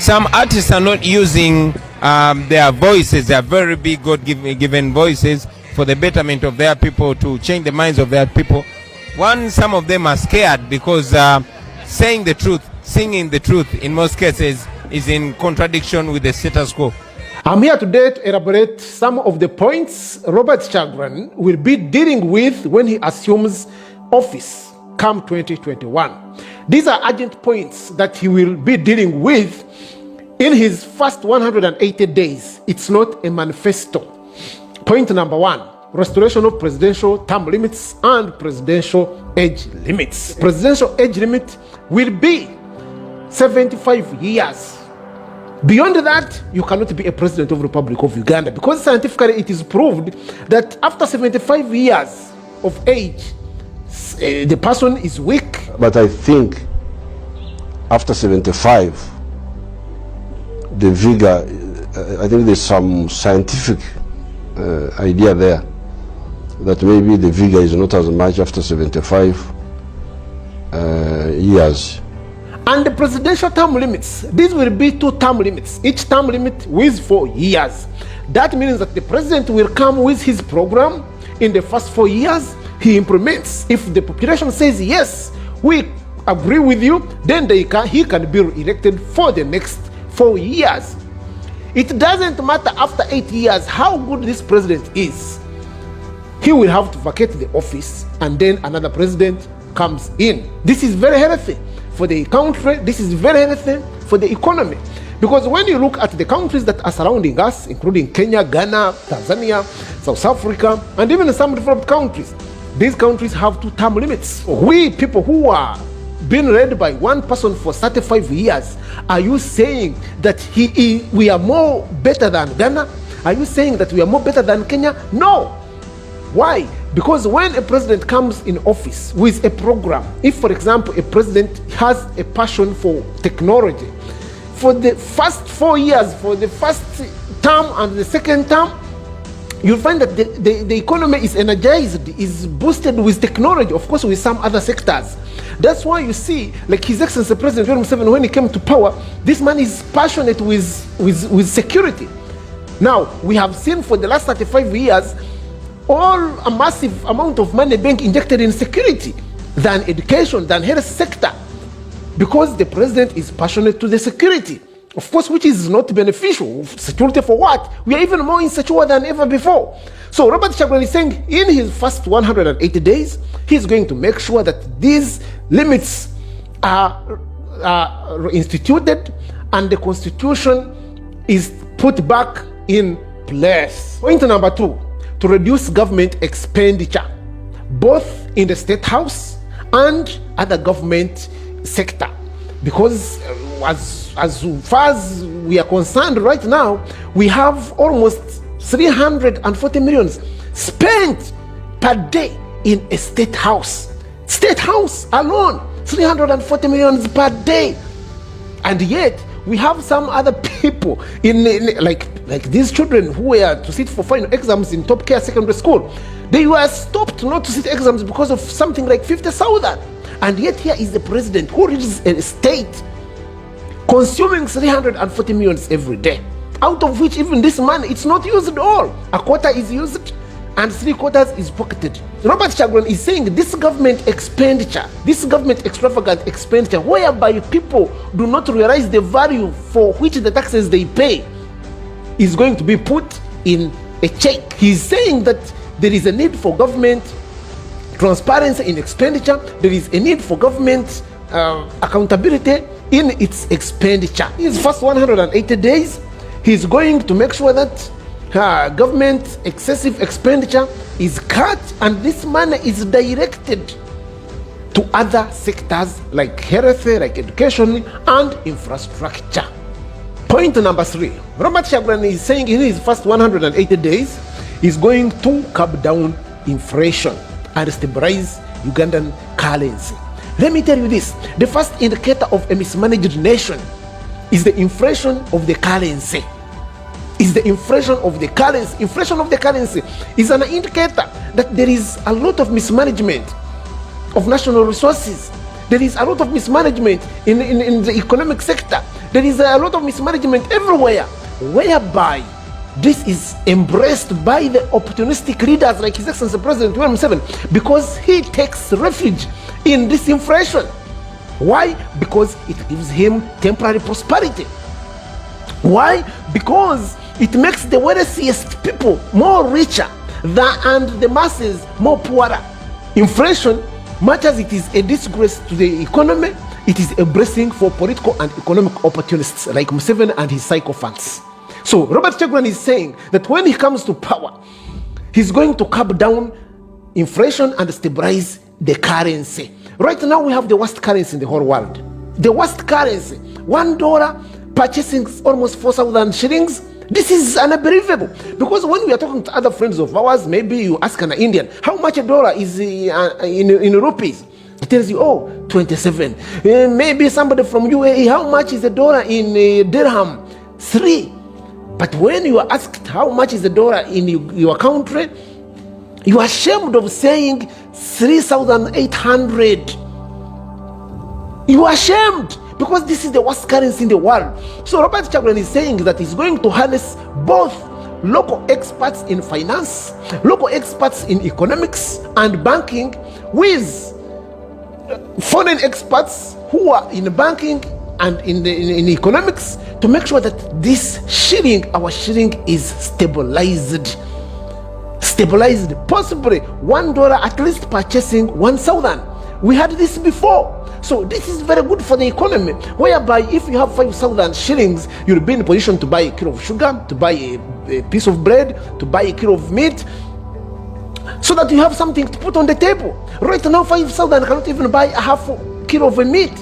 some artists are not using their voices, their very big God-given voices, for the betterment of their people, to change the minds of their people. Some of them are scared because saying the truth, singing the truth, in most cases, is in contradiction with the status quo. I'm here today to elaborate some of the points Robert Kyagulanyi will be dealing with when he assumes office come 2021. These are urgent points that he will be dealing with in his first 180 days. It's not a manifesto. Point number 1, restoration of presidential term limits and presidential age limits. Presidential age limit will be 75 years. Beyond that, you cannot be a president of the Republic of Uganda, because scientifically it is proved that after 75 years of age, the person is weak. But I think after 75, the vigor, I think there's some scientific idea there that maybe the vigor is not as much after 75 years. And the presidential term limits, these will be 2 term limits, each term limit with 4 years. That means that the president will come with his program. In the first 4 years, he implements. If the population says, yes, we agree with you, then he can be re-elected for the next 4 years. It doesn't matter after 8 years how good this president is. He will have to vacate the office and then another president comes in. This is very healthy for the country. This is very healthy for the economy. Because when you look at the countries that are surrounding us, including Kenya, Ghana, Tanzania, South Africa, and even some developed countries, these countries have 2 term limits. We people who are being led by one person for 35 years, are you saying that we are more better than Ghana? Are you saying that we are more better than Kenya? No. Why? Because when a president comes in office with a program, if for example a president has a passion for technology, for the first 4 years, for the first term and the second term, you'll find that the economy is energized, is boosted with technology, of course with some other sectors. That's why you see, like His Excellency President Yoweri Museveni, when he came to power, this man is passionate with security. Now, we have seen for the last 35 years, a massive amount of money being injected in security, than education, than health sector, because the president is passionate to the security. Of course, which is not beneficial. Security for what? We are even more insecure than ever before. So Robert Kyagulanyi is saying in his first 180 days, he's going to make sure that these limits are instituted and the constitution is put back in place. Point number 2, to reduce government expenditure, both in the State House and other government sector. Because as far as we are concerned right now, we have almost 340 million spent per day in a State House. State House alone, 340 million per day. And yet, we have some other people like these children who were to sit for final exams in top care secondary school. They were stopped not to sit exams because of something like 50,000. And yet here is the president who reaches a state consuming 340 million every day, out of which even this money, it's not used all. A quarter is used and 3/4 is pocketed. Robert Kyagulanyi is saying this government expenditure, this government extravagant expenditure, whereby people do not realize the value for which the taxes they pay, is going to be put in a check. He's saying that there is a need for government transparency in expenditure. There is a need for government accountability in its expenditure. In his first 180 days, he's going to make sure that government excessive expenditure is cut and this money is directed to other sectors like health, like education and infrastructure. Point number 3, Robert Kyagulanyi is saying in his first 180 days, he's going to curb down inflation and stabilize Ugandan currency. Let me tell you this, the first indicator of a mismanaged nation is the inflation of the currency. Is the inflation of the currency. Inflation of the currency is an indicator that there is a lot of mismanagement of national resources. There is a lot of mismanagement in the economic sector. There is a lot of mismanagement everywhere, whereby this is embraced by the opportunistic leaders like His Excellency President William Museveni, because he takes refuge in this inflation. Why? Because it gives him temporary prosperity. Why? Because it makes the wealthiest people more richer and the masses more poorer. Inflation, much as it is a disgrace to the economy, it is a blessing for political and economic opportunists like Museveni and his sycophants. So Robert Kyagulanyi is saying that when he comes to power, he's going to curb down inflation and stabilize the currency. Right now we have the worst currency in the whole world. The worst currency. $1 purchasing almost 4,000 shillings. This is unbelievable, because when we are talking to other friends of ours, maybe you ask an Indian, how much a dollar is in rupees? He tells you, oh, 27. Maybe somebody from UAE, how much is a dollar in dirham? 3. But when you are asked how much is a dollar in your country, you are ashamed of saying 3,800. You are ashamed, because this is the worst currency in the world. So Robert Kyagulanyi is saying that he's going to harness both local experts in finance, local experts in economics and banking, with foreign experts who are in banking and in economics, to make sure that this shilling, our shilling, is stabilized. Stabilized, possibly $1 at least purchasing 1,000. We had this before. So this is very good for the economy, whereby if you have 5,000 shillings, you'll be in a position to buy a kilo of sugar, to buy a piece of bread, to buy a kilo of meat, so that you have something to put on the table. Right now, 5,000 cannot even buy a half kilo of meat.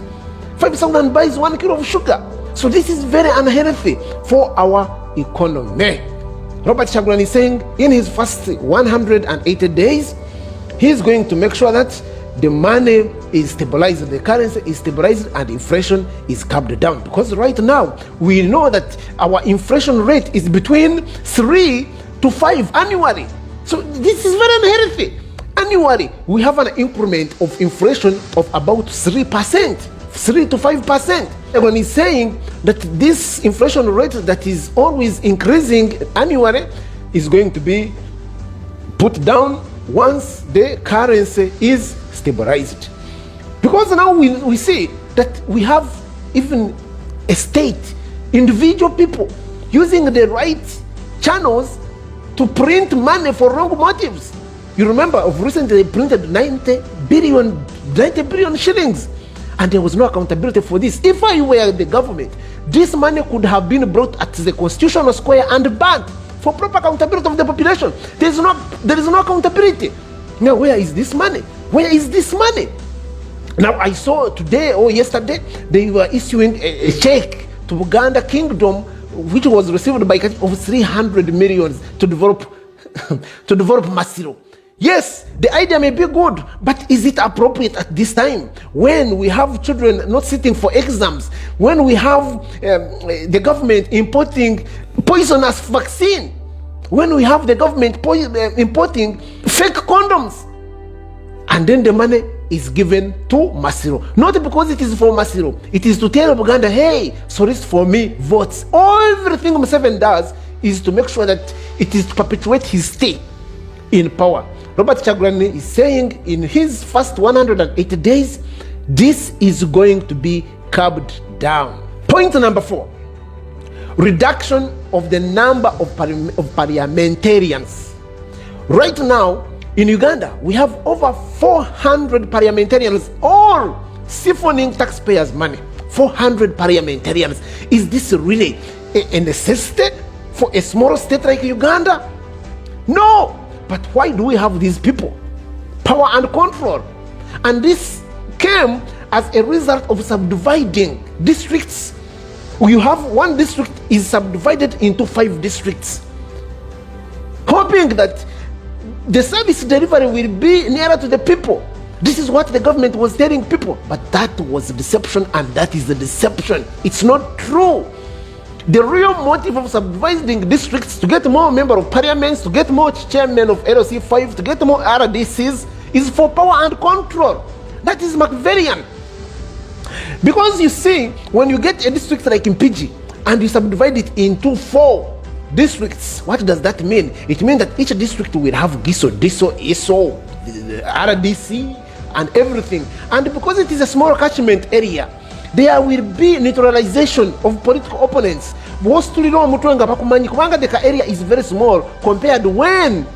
5,000 buys 1 kilo of sugar. So this is very unhealthy for our economy. Robert Kyagulanyi is saying in his first 180 days, he's going to make sure that the money is stabilized, the currency is stabilized, and inflation is curbed down. Because right now, we know that our inflation rate is between 3 to 5 annually. So this is very unhealthy. Annually, we have an increment of inflation of about 3%, 3 to 5%. And when he's saying that this inflation rate that is always increasing annually is going to be put down once the currency is stabilized. Because now we see that we have even a state, individual people using the right channels to print money for wrong motives. You remember of recently they printed 90 billion shillings, and there was no accountability for this. If I were the government, this money could have been brought at the Constitutional Square and banned for proper accountability of the population. There is no accountability. Now, where is this money? Where is this money? Now, I saw today or yesterday, they were issuing a check to Uganda Kingdom, which was received by of 300 million to develop Masiro. Yes, the idea may be good, but is it appropriate at this time when we have children not sitting for exams, when we have the government importing poisonous vaccine, when we have the government importing fake condoms, and then the money is given to Masiro? Not because it is for Masiro, it is to tell Uganda, hey, solicit for me votes. Everything Museveni does is to make sure that it is to perpetuate his stay in power. Robert Kyagulanyi is saying in his first 180 days, this is going to be curbed down. Point number 4, reduction of the number of parliamentarians. Right now, in Uganda, we have over 400 parliamentarians, all siphoning taxpayers' money. 400 parliamentarians. Is this really a necessity for a small state like Uganda? No. But why do we have these people? Power and control. And this came as a result of subdividing districts. You have one district is subdivided into 5 districts, hoping that the service delivery will be nearer to the people. This is what the government was telling people, but that was a deception, and that is a deception. It's not true. The real motive of subdividing districts to get more member of parliaments, to get more chairmen of LC5, to get more RDCs is for power and control. That is Machiavellian. Because you see, when you get a district like Mpigi and you subdivide it into 4 districts, what does that mean? It means that each district will have GISO, DISO, ISO, RDC, and everything. And because it is a small catchment area, there will be neutralization of political opponents. The area is very small compared when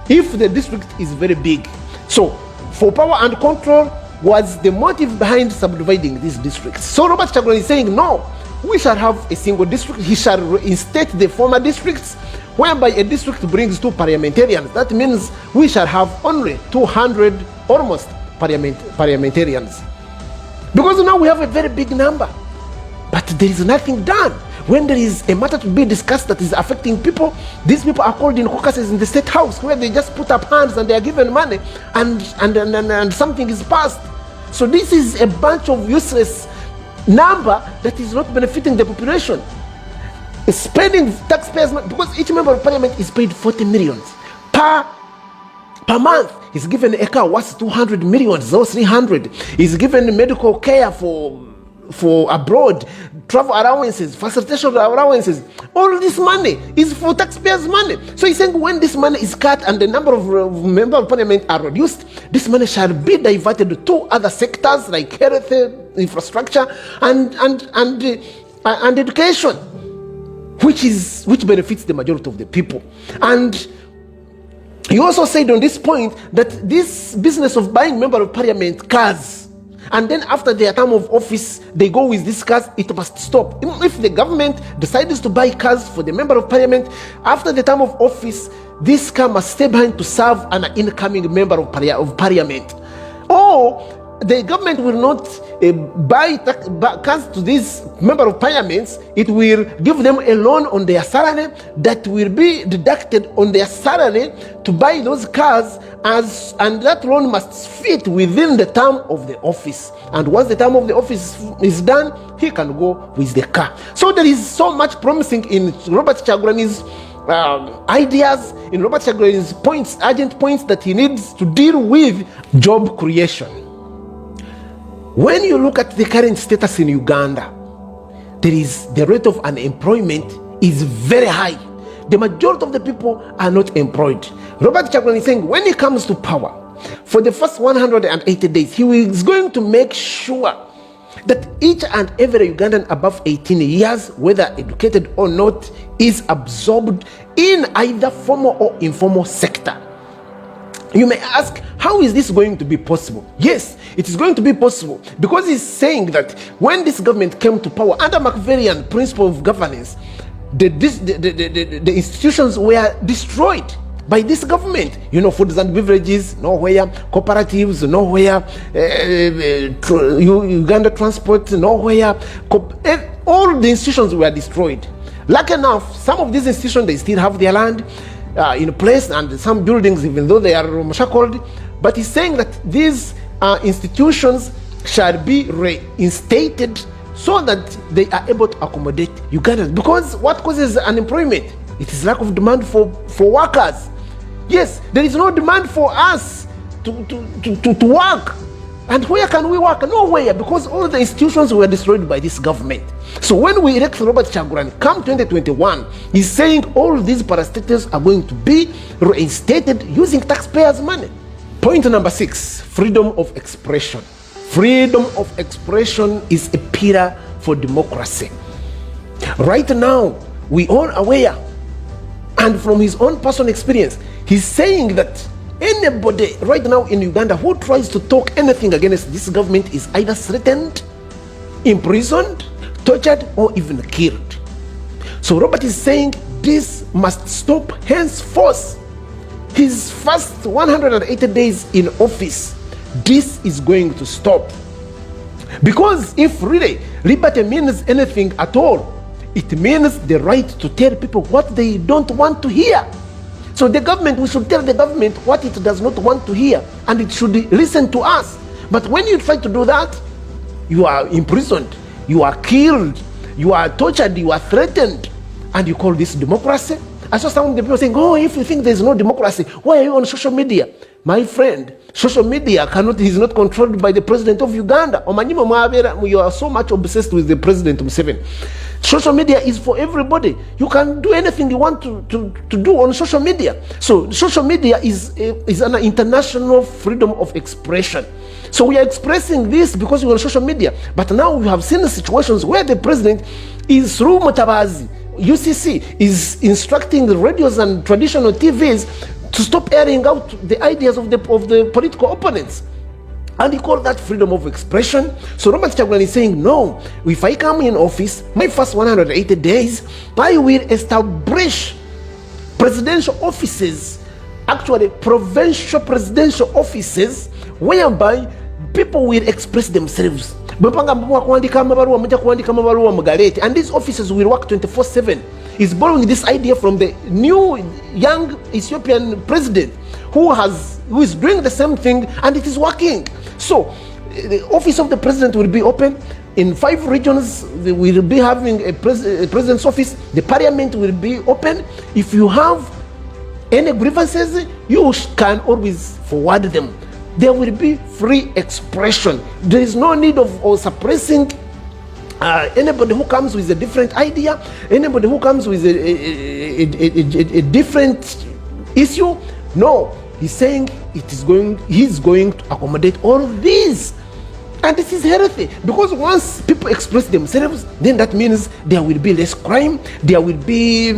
if the district is very big. So for power and control was the motive behind subdividing these districts. So Robert Kyagulanyi is saying, no, we shall have a single district. He shall reinstate the former districts, whereby a district brings 2 parliamentarians. That means we shall have only 200 almost parliamentarians. Because now we have a very big number, but there is nothing done. When there is a matter to be discussed that is affecting people, these people are called in caucuses in the State House, where they just put up hands and they are given money and something is passed. So this is a bunch of useless number that is not benefiting the population. Spending taxpayers' money, because each member of parliament is paid 40 million per month. He's given a car worth 200 million, so 300. He's given medical care for abroad, travel allowances, facilitation allowances. All this money is for taxpayers' money. So he's saying when this money is cut and the number of members of parliament are reduced, this money shall be diverted to other sectors like health, infrastructure, and education, which benefits the majority of the people. And he also said on this point that this business of buying member of parliament cars, and then after their term of office, they go with these cars, it must stop. If the government decides to buy cars for the member of parliament, after the term of office, this car must stay behind to serve an incoming member of parliament. Or the government will not buy cars to these member of parliaments. It will give them a loan on their salary that will be deducted on their salary to buy those cars, and that loan must fit within the term of the office. And once the term of the office is done, he can go with the car. So there is so much promising in Robert Kyagulanyi's ideas, in Robert Kyagulanyi's points, urgent points that he needs to deal with. Job creation. When you look at the current status in Uganda, the rate of unemployment is very high. The majority of the people are not employed. Robert Kyagulanyi is saying when he comes to power, for the first 180 days, he is going to make sure that each and every Ugandan above 18 years, whether educated or not, is absorbed in either formal or informal sector. You may ask, how is this going to be possible? Yes, it is going to be possible because he's saying that when this government came to power under Machiavellian principle of governance, the institutions were destroyed by this government. You know, foods and beverages, nowhere. Cooperatives, nowhere. Uganda transport, nowhere. All the institutions were destroyed. Lucky enough, some of these institutions, they still have their land in place, and some buildings, even though they are shackled. But he's saying that these institutions shall be reinstated so that they are able to accommodate Ugandans. Because what causes unemployment? It is lack of demand for workers. Yes, there is no demand for us to work. And where can we work? Nowhere, because all the institutions were destroyed by this government. So when we elect Robert Kyagulanyi, come 2021, he's saying all these parastatals are going to be reinstated using taxpayers' money. Point number 6, freedom of expression. Freedom of expression is a pillar for democracy. Right now, we all aware, and from his own personal experience, he's saying that anybody right now in Uganda who tries to talk anything against this government is either threatened, imprisoned, tortured, or even killed. So Robert is saying this must stop henceforth. His first 180 days in office, this is going to stop. Because if really liberty means anything at all, it means the right to tell people what they don't want to hear. So the government, we should tell the government what it does not want to hear, and it should listen to us. But when you try to do that, you are imprisoned, you are killed, you are tortured, you are threatened, and you call this democracy? I saw some of the people saying, oh, if you think there's no democracy, why are you on social media? My friend, social media is not controlled by the president of Uganda. You are so much obsessed with the president Museveni. Social media is for everybody. You can do anything you want to do on social media. So social media is an international freedom of expression. So we are expressing this because we're on social media. But now we have seen situations where the president is through Mutabazi, UCC, is instructing the radios and traditional TVs to stop airing out the ideas of the political opponents. And he called that freedom of expression. So Robert Kyagulanyi is saying, no, if I come in office, my first 180 days, I will establish presidential offices, actually provincial presidential offices, whereby people will express themselves. And these offices will work 24/7. He's borrowing this idea from the new young Ethiopian president who is doing the same thing, and it is working. So the office of the president will be open. In 5 regions, we will be having a president's office. The parliament will be open. If you have any grievances, you can always forward them. There will be free expression. There is no need of suppressing anybody who comes with a different idea, anybody who comes with a different issue. No, he's saying he's going to accommodate all of these. And this is healthy, because once people express themselves, then that means there will be less crime, there will be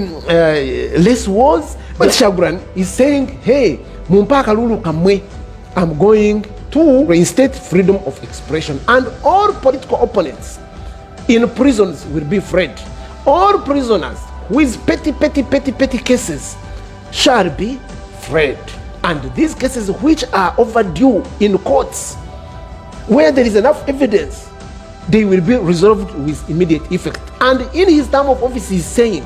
less wars. But Kyagulanyi is saying, hey, mumpaka lulu kamwe, I'm going to reinstate freedom of expression, and all political opponents in prisons will be freed. All prisoners with petty cases shall be freed. And these cases which are overdue in courts, where there is enough evidence, they will be resolved with immediate effect. And in his term of office, he's saying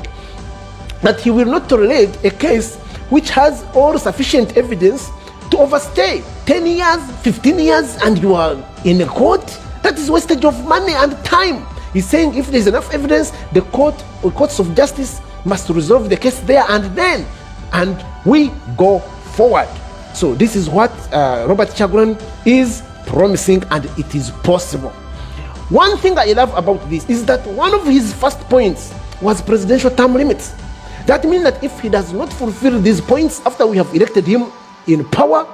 that he will not tolerate a case which has all sufficient evidence to overstay 10 years, 15 years, and you are in a court. That is wastage of money and time. He's saying if there's enough evidence, the courts of justice must resolve the case there and we go forward. So this is what Robert Kyagulanyi is promising, and it is possible. One thing I love about this is that one of his first points was presidential term limits. That means that if he does not fulfill these points after we have elected him in power,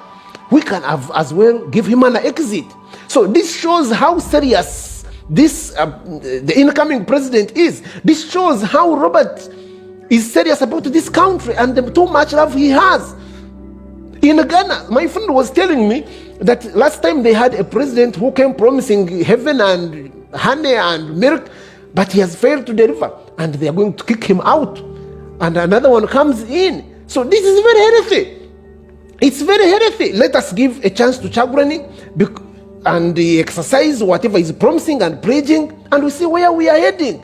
we can have as well give him an exit. So this shows how serious the incoming president is. This shows how Robert is serious about this country and the too much love he has. In Ghana, my friend was telling me that last time they had a president who came promising heaven and honey and milk, but he has failed to deliver, and they are going to kick him out, and another one comes in. So this is very healthy. It's very healthy. Let us give a chance to Kyagulanyi and exercise whatever he's promising and pledging, and we see where we are heading.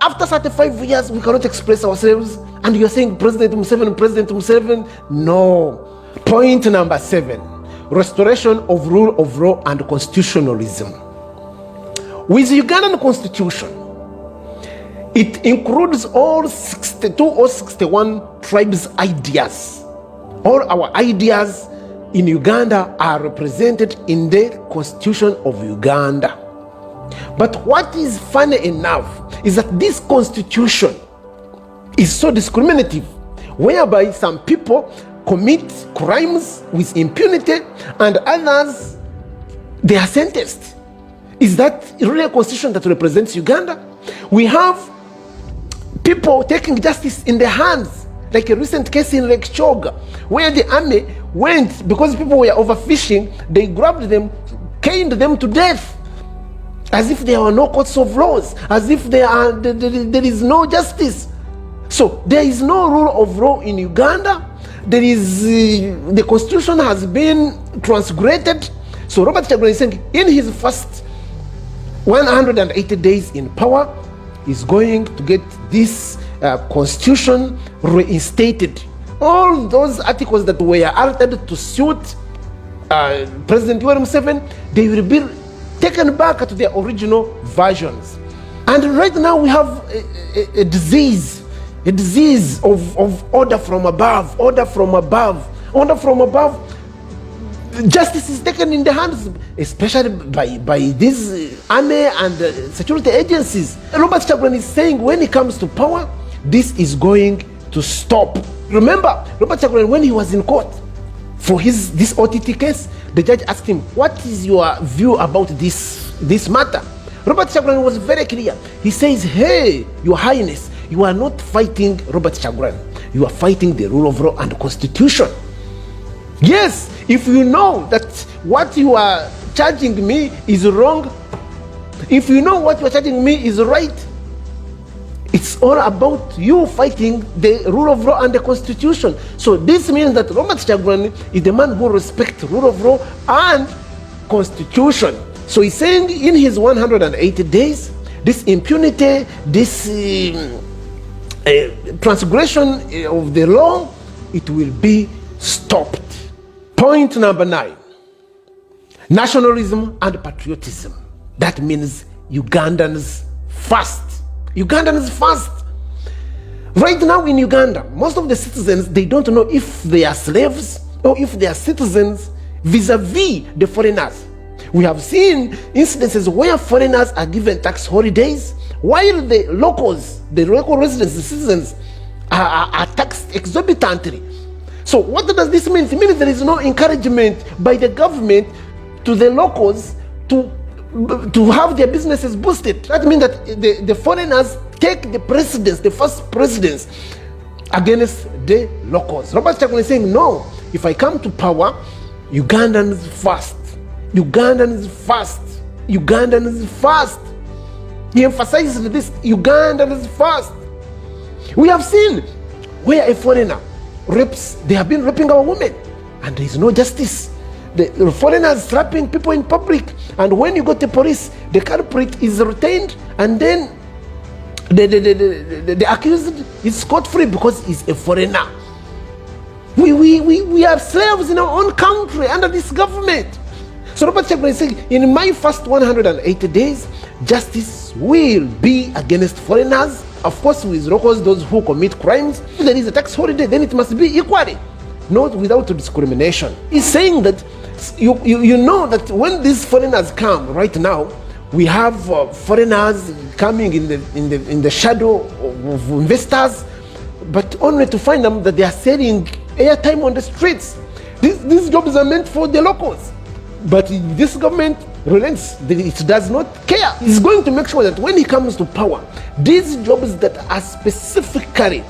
After 35 years, we cannot express ourselves, and you're saying President Museveni. No. Point number 7, restoration of rule of law and constitutionalism. With the Ugandan constitution, it includes all 62 or 61 tribes' ideas. All our ideas in Uganda are represented in the constitution of Uganda. But what is funny enough is that this constitution is so discriminative, whereby some people commit crimes with impunity and others, they are sentenced. Is that really a constitution that represents Uganda? We have people taking justice in their hands, like a recent case in Lake Choga, where the army went, because people were overfishing, they grabbed them, caned them to death, as if there were no courts of laws, as if there is no justice. So there is no rule of law in Uganda. There is the constitution has been transgressed. So Robert Kyagulanyi is saying in his first 180 days in power, is going to get this constitution reinstated. All those articles that were altered to suit President Museveni, they will be taken back to their original versions. And right now we have a disease a disease of order from above, order from above, order from above. Justice is taken in the hands, especially by these army and security agencies. Robert Chagulanyi is saying when he comes to power, this is going to stop. Remember, Robert Chagulanyi, when he was in court for this OTT case, the judge asked him, what is your view about this matter? Robert Chagulanyi was very clear. He says, hey, Your Highness, you are not fighting Robert Chagulanyi. You are fighting the rule of law and the constitution. Yes, if you know that what you are charging me is wrong, if you know what you are charging me is right, it's all about you fighting the rule of law and the constitution. So this means that Robert Chagulanyi is the man who respects rule of law and constitution. So he's saying in his 180 days, this impunity, this transgression of the law, it will be stopped. Point number 9, nationalism and patriotism. That means Ugandans first. Ugandans first. Right now in Uganda, most of the citizens, they don't know if they are slaves or if they are citizens vis-a-vis the foreigners. We have seen incidences where foreigners are given tax holidays while the locals, the local residents, the citizens are taxed exorbitantly. So what does this mean? It means there is no encouragement by the government to the locals to have their businesses boosted. That means that the foreigners take the precedence, the first precedence against the locals. Robert Chagulanyi is saying, no, if I come to power, Ugandans first. Ugandans first. Ugandans first. He emphasizes this, Ugandans first. We have seen where a foreigner rapes, they have been raping our women, and there is no justice. The foreigners slapping people in public, and when you go to police, the culprit is retained, and then the accused is scot-free because he's a foreigner. We are slaves in our own country under this government. So Robert Chagulanyi is saying, in my first 180 days, justice will be against foreigners. Of course, with locals, those who commit crimes. If there is a tax holiday, then it must be equally, not without discrimination. He's saying that you know that when these foreigners come right now, we have foreigners coming in the shadow of investors, but only to find them that they are selling airtime on the streets. These jobs are meant for the locals, but this government relents. It does not care. It's going to make sure that when he comes to power, these jobs that are specifically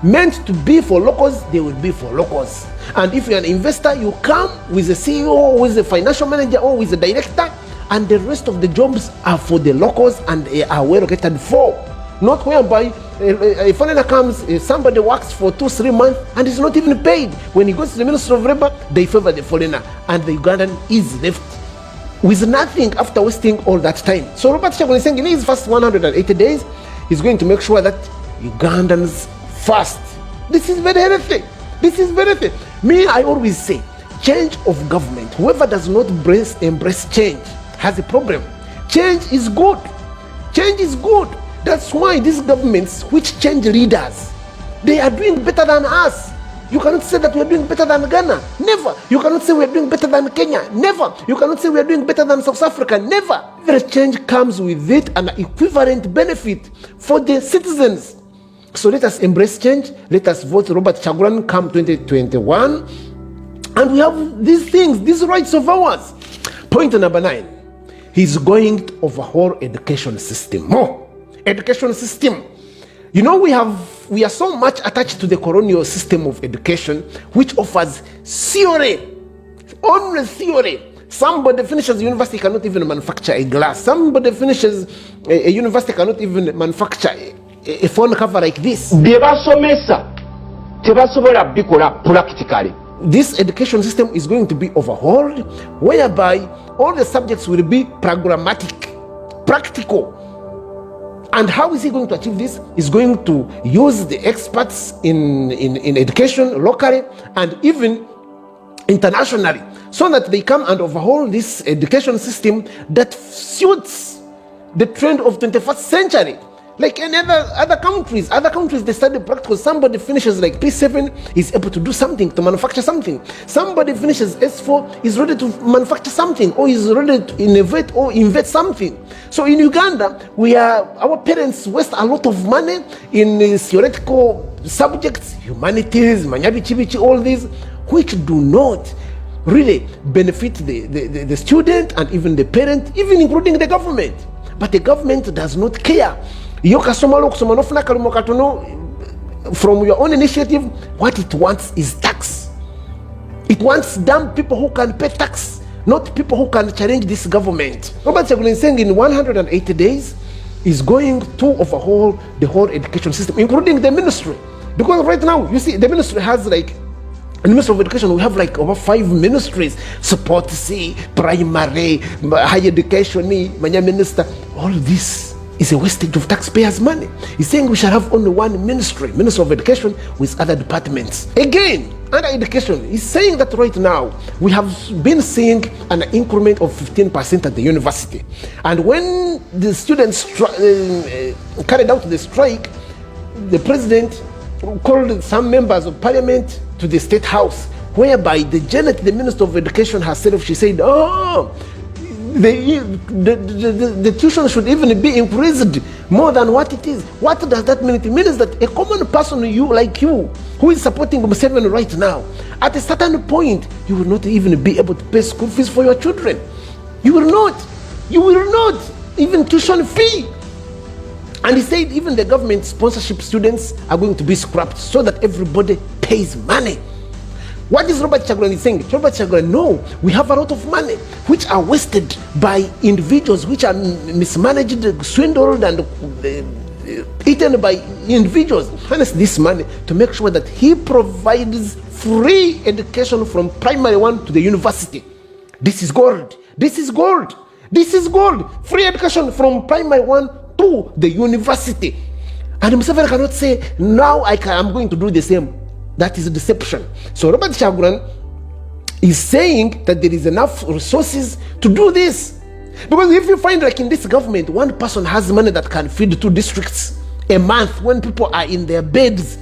meant to be for locals, they will be for locals. And if you're an investor, you come with a CEO, with a financial manager, or with a director, and the rest of the jobs are for the locals and they are well located for. Not whereby a foreigner comes, somebody works for 2-3 months and is not even paid. When he goes to the Ministry of Labor, they favor the foreigner, and the Ugandan is left with nothing after wasting all that time. So Robert Chagulanyi is saying in his first 180 days, he's going to make sure that Ugandans first. This is very healthy. This is very healthy. Me, I always say, change of government, whoever does not embrace change has a problem. Change is good. Change is good. That's why these governments which change leaders, they are doing better than us. You cannot say that we are doing better than Ghana. Never. You cannot say we are doing better than Kenya. Never. You cannot say we are doing better than South Africa. Never. Every change comes with it an equivalent benefit for the citizens. So let us embrace change. Let us vote Robert Chagulanyi come 2021. And we have these things, these rights of ours. Point number 9. He's going to overhaul education system. More education system. You know, we are so much attached to the colonial system of education, which offers theory, only theory. Somebody finishes university cannot even manufacture a glass. Somebody finishes a university cannot even manufacture a phone cover like this. This education system is going to be overhauled, whereby all the subjects will be programmatic, practical. And how is he going to achieve this? He's going to use the experts in education locally and even internationally, so that they come and overhaul this education system that suits the trend of 21st century. Like any other countries. Other countries, they study practical. Somebody finishes like P7 is able to do something, to manufacture something. Somebody finishes S4 is ready to manufacture something, or is ready to innovate or invent something. So in Uganda, our parents waste a lot of money in theoretical subjects, humanities, manyabichibichi, all these, which do not really benefit the student and even the parent, even including the government. But the government does not care. From your own initiative, what it wants is tax. It wants dumb people who can pay tax, not people who can challenge this government. Robert Chagulanyi is saying in 180 days is going to overhaul the whole education system, including the ministry. Because right now, you see, the ministry has like, in the Ministry of Education, we have like over 5 ministries: support C, primary, higher education, manya minister. All this is a wastage of taxpayers' money. He's saying we shall have only one ministry, Ministry of Education, with other departments. Again, under education, he's saying that right now we have been seeing an increment of 15% at the university. And when the students carried out the strike, the president called some members of parliament to the state house, whereby the Janet, the Minister of Education herself, she said, the tuition should even be increased more than what it is. What does that mean? It means that a common person like you, who is supporting Museveni right now, at a certain point, you will not even be able to pay school fees for your children. You will not, even tuition fee. And he said even the government sponsorship students are going to be scrapped so that everybody pays money. What is Robert Chagulanyi saying? Robert Chagulanyi, no, we have a lot of money which are wasted by individuals, which are mismanaged, swindled, and eaten by individuals. Harness this money to make sure that he provides free education from primary 1 to the university. This is gold. This is gold. This is gold. Free education from primary 1 to the university. And Museveni cannot say, now I'm going to do the same. That is a deception. So Robert Chagulanyi is saying that there is enough resources to do this. Because if you find like in this government, one person has money that can feed 2 districts a month when people are in their beds.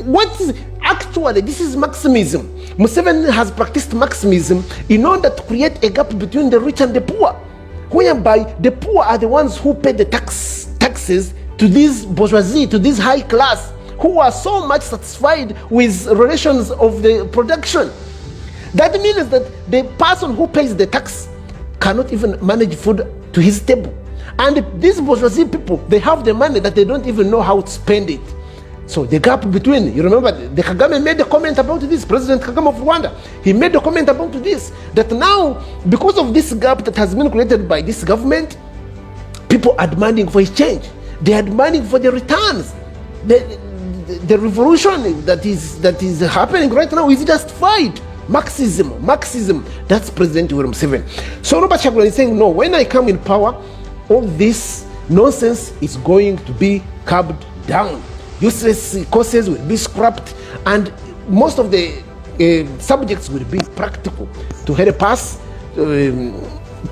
What is actually, this is maximism. Museveni has practiced maximism in order to create a gap between the rich and the poor, whereby the poor are the ones who pay the taxes to this bourgeoisie, to this high class, who are so much satisfied with relations of the production. That means that the person who pays the tax cannot even manage food to his table. And these bourgeoisie people, they have the money that they don't even know how to spend it. So the gap between, you remember, the Kagame made a comment about this, President Kagame of Rwanda, he made a comment about this, that now, because of this gap that has been created by this government, people are demanding for his change. They are demanding for the returns. The revolution that is happening right now is justified. Marxism, that's President Museveni. So Robert Chagulanyi is saying, no, when I come in power, all this nonsense is going to be curbed down. Useless courses will be scrapped, and most of the subjects will be practical to help us,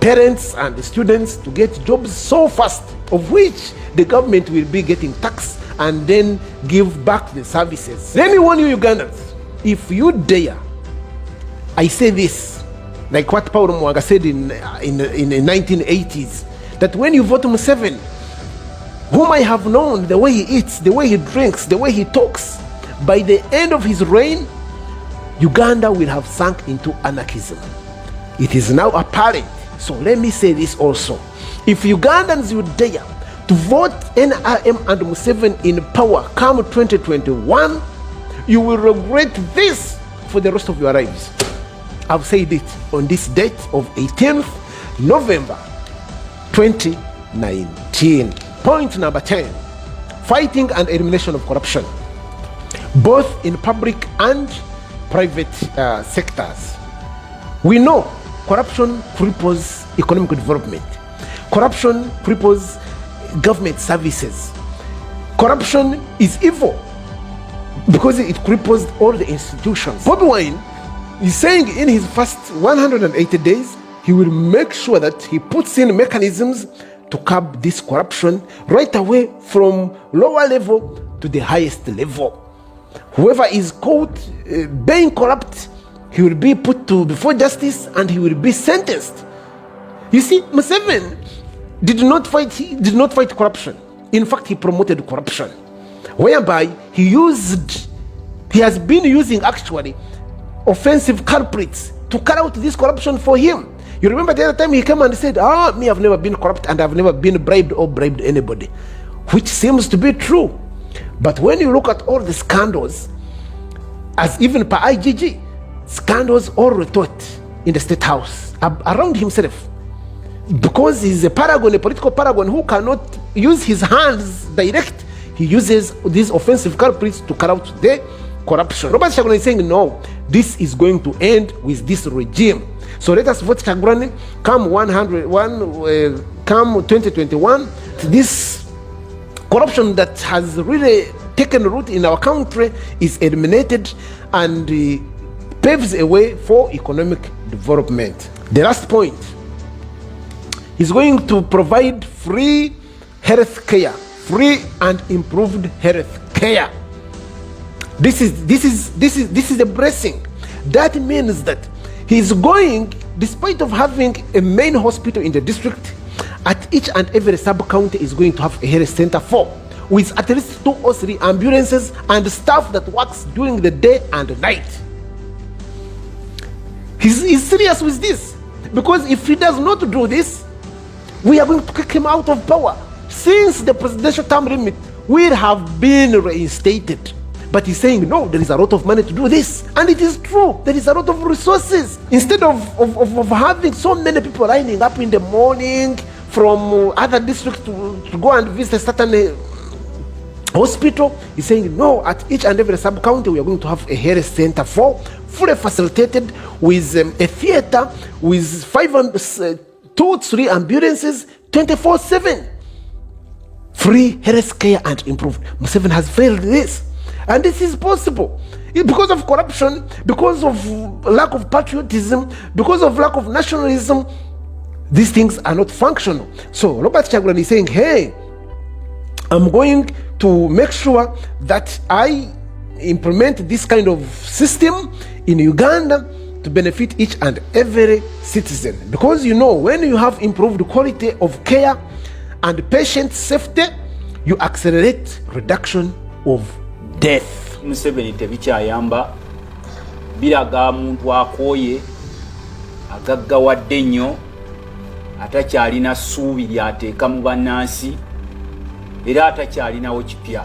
parents and the students, to get jobs so fast, of which the government will be getting tax and then give back the services. Let me warn you, Ugandans, if you dare, I say this, like what Paulo Mwanga said in the 1980s, that when you vote Museveni, whom I have known, the way he eats, the way he drinks, the way he talks, by the end of his reign, Uganda will have sunk into anarchism. It is now apparent. So let me say this also. If Ugandans would dare to vote NRM and Museveni in power come 2021, you will regret this for the rest of your lives. I've said it on this date of 18th November 2019. Point number 10, fighting and elimination of corruption, both in public and private sectors. We know corruption cripples economic development. Corruption cripples government services. Corruption is evil because it cripples all the institutions. Bobiwine is saying in his first 180 days, he will make sure that he puts in mechanisms to curb this corruption right away from lower level to the highest level. Whoever is caught being corrupt, he will be put before justice and he will be sentenced. You see, Museveni did not fight corruption. In fact, he promoted corruption, whereby he has been using actually offensive culprits to carry out this corruption for him. You remember the other time he came and said, me, I've never been corrupt and I've never been bribed or bribed anybody, which seems to be true. But when you look at all the scandals, as even per IGG, scandals all retort in the State House around himself, because he's a paragon, a political paragon who cannot use his hands direct. He uses these offensive culprits to carry out the corruption. Robert Kyagulanyi is saying, no, this is going to end with this regime. So let us vote Kyagulanyi. Come 2021, this corruption that has really taken root in our country is eliminated and paves a way for economic development. The last point, he's going to provide free health care, free and improved health care. This is a blessing. That means that he's going, despite of having a main hospital in the district, at each and every sub-county is going to have a health center with at least 2 or 3 ambulances and staff that works during the day and night. He's serious with this, because if he does not do this, we are going to kick him out of power, since the presidential term limit will have been reinstated. But he's saying, no, there is a lot of money to do this. And it is true, there is a lot of resources. Instead of having so many people lining up in the morning from other districts to go and visit a certain hospital, he's saying, no, at each and every sub-county we are going to have a health center fully facilitated with a theater with 2 or 3 ambulances 24/7. Free health care and improved. Museveni has failed this. And this is possible because of corruption, because of lack of patriotism, because of lack of nationalism. These things are not functional. So Robert Kyagulanyi is saying, hey, I'm going to make sure that I implement this kind of system in Uganda to benefit each and every citizen. Because when you have improved quality of care and patient safety, you accelerate reduction of death. Museveni tebikyayamba, biraga muntu akooye agaggawadde nnyo, atakyalina ssuubi lyateeka mu bannansi, era atakyalinawo kipya.